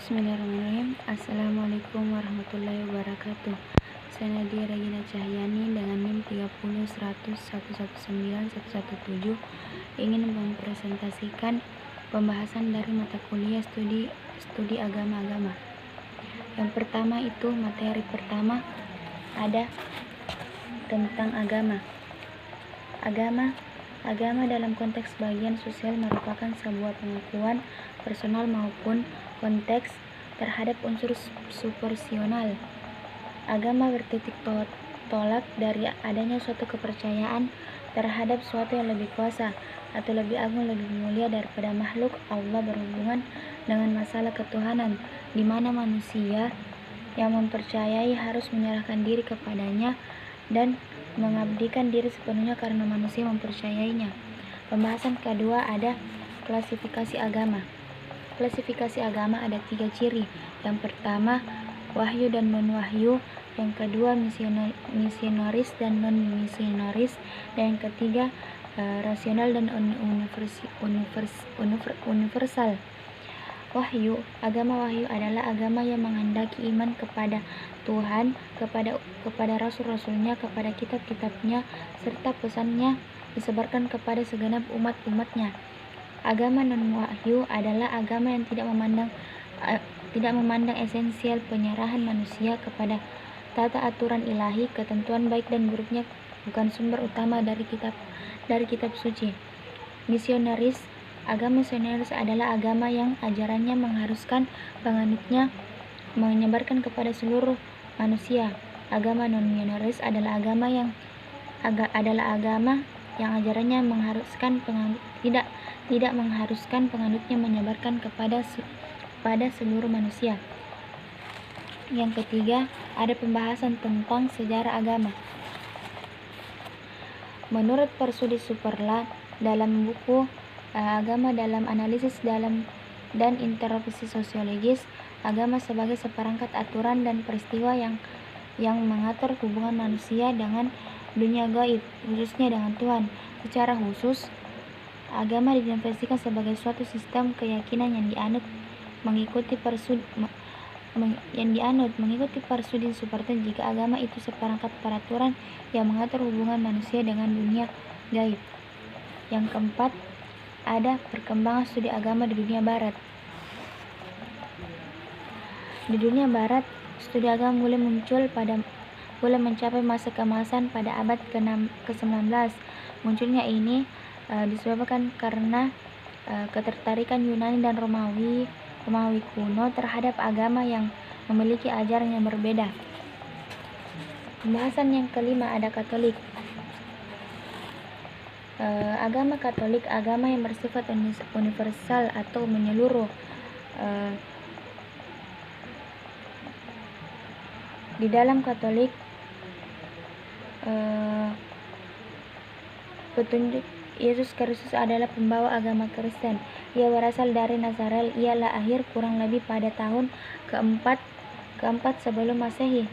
Bismillahirrahmanirrahim. Assalamualaikum warahmatullahi wabarakatuh. Saya Nadia Regina Cahyani dengan NIM 30.100.119.117 ingin mempresentasikan pembahasan dari mata kuliah studi agama-agama. Yang pertama itu materi pertama ada tentang agama. Agama dalam konteks bagian sosial merupakan sebuah pengakuan personal maupun konteks terhadap unsur supranasional. Agama bertitik tolak dari adanya suatu kepercayaan terhadap suatu yang lebih kuasa atau lebih agung, lebih mulia daripada makhluk Allah berhubungan dengan masalah ketuhanan, di mana manusia yang mempercayai harus menyerahkan diri kepadanya dan mengabdikan diri sepenuhnya karena manusia mempercayainya. Pembahasan kedua ada klasifikasi agama. Klasifikasi agama ada 3 ciri. Yang pertama, wahyu dan non-wahyu. Yang kedua, misionaris dan non-misionaris. Dan yang ketiga, rasional dan universal. Wahyu. Agama wahyu adalah agama yang menghendaki iman kepada Tuhan, kepada rasul-rasulnya, kepada kitab-kitabnya, serta pesannya disebarkan kepada segenap umat-umatnya. Agama non-wahyu adalah agama yang tidak memandang esensial penyerahan manusia kepada tata aturan ilahi, ketentuan baik dan buruknya bukan sumber utama dari kitab suci. Misionaris. Agama misionaris adalah agama yang ajarannya mengharuskan penganutnya menyebarkan kepada seluruh manusia. Agama non-misionaris adalah agama yang ajarannya mengharuskan tidak mengharuskan penganutnya menyebarkan kepada seluruh manusia. Yang ketiga, ada pembahasan tentang sejarah agama. Menurut Persudi Superla dalam buku Agama dalam Analisis dan Interpretasi Sosiologis, agama sebagai seperangkat aturan dan peristiwa yang mengatur hubungan manusia dengan dunia gaib, khususnya dengan Tuhan. Secara khusus, agama didefinisikan sebagai suatu sistem keyakinan yang dianut mengikuti Persudi Superla jika agama itu seperangkat peraturan yang mengatur hubungan manusia dengan dunia gaib. Yang keempat, ada perkembangan studi agama di dunia barat. Di dunia barat, studi agama mulai mencapai masa keemasan pada abad ke-19. Munculnya ini disebabkan karena ketertarikan Yunani dan Romawi kuno terhadap agama yang memiliki ajaran yang berbeda. Pembahasan yang kelima ada Katolik. Agama Katolik, agama yang bersifat universal atau menyeluruh. Di dalam Katolik, petunjuk Yesus Kristus adalah pembawa agama Kristen. Ia berasal dari Nazaret. Ia lahir kurang lebih pada tahun keempat sebelum Masehi.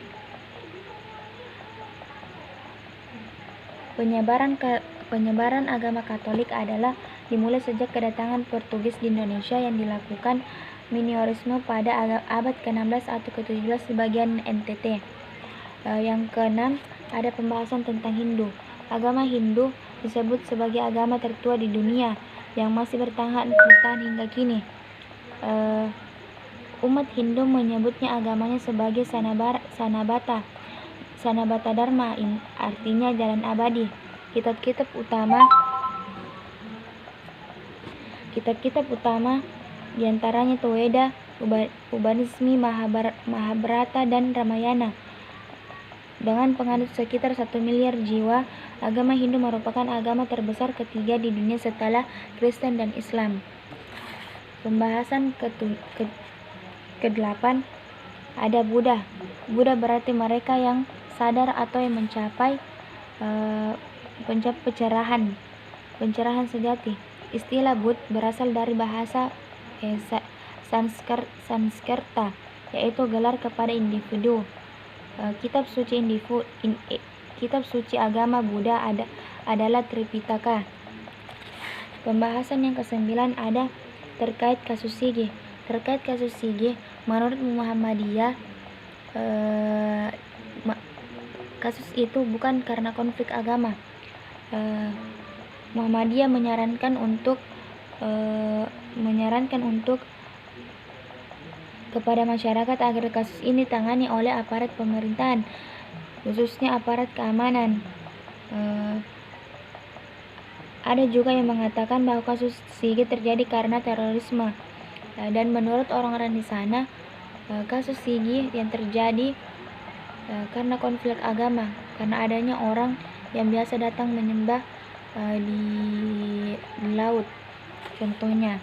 Penyebaran agama Katolik adalah dimulai sejak kedatangan Portugis di Indonesia yang dilakukan miniorisme pada abad ke-16 atau ke-17 di bagian NTT. Yang keenam, ada pembahasan tentang Hindu. Agama Hindu disebut sebagai agama tertua di dunia yang masih bertahan hingga kini. Umat Hindu menyebutnya agamanya sebagai Sanabata Dharma, artinya jalan abadi. Kitab-kitab utama diantaranya Veda, Upanishads, Mahabharata, dan Ramayana. Dengan penganut sekitar 1 miliar jiwa, agama Hindu merupakan agama terbesar ketiga di dunia setelah Kristen dan Islam. Pembahasan ke-8 ada Buddha. Buddha berarti mereka yang sadar atau yang mencapai pencerahan sejati. Istilah Buddha berasal dari bahasa Sanskerta, yaitu gelar kepada individu. Kitab suci agama Buddha adalah Tripitaka. Pembahasan yang ke-9 ada terkait kasus Sigi. Terkait kasus Sigih, menurut Muhammadiyah, kasus itu bukan karena konflik agama. Muhammadiyah menyarankan untuk kepada masyarakat agar kasus ini ditangani oleh aparat pemerintahan, khususnya aparat keamanan. Ada juga yang mengatakan bahwa kasus Sigit terjadi karena terorisme, dan menurut orang-orang di sana, kasus Sigit yang terjadi karena konflik agama, karena adanya orang yang biasa datang menyembah di laut, contohnya.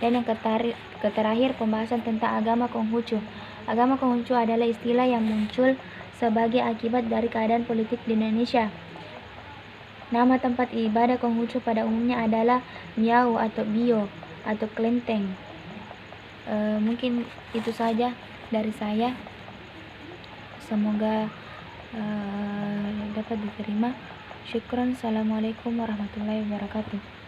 Dan yang terakhir, pembahasan tentang agama Konghucu. Agama Konghucu adalah istilah yang muncul sebagai akibat dari keadaan politik di Indonesia. Nama tempat ibadah Konghucu pada umumnya adalah Miao atau Bio atau Kelenteng. Mungkin itu saja dari saya. Semoga dapat diterima. Syukron. Assalamualaikum warahmatullahi wabarakatuh.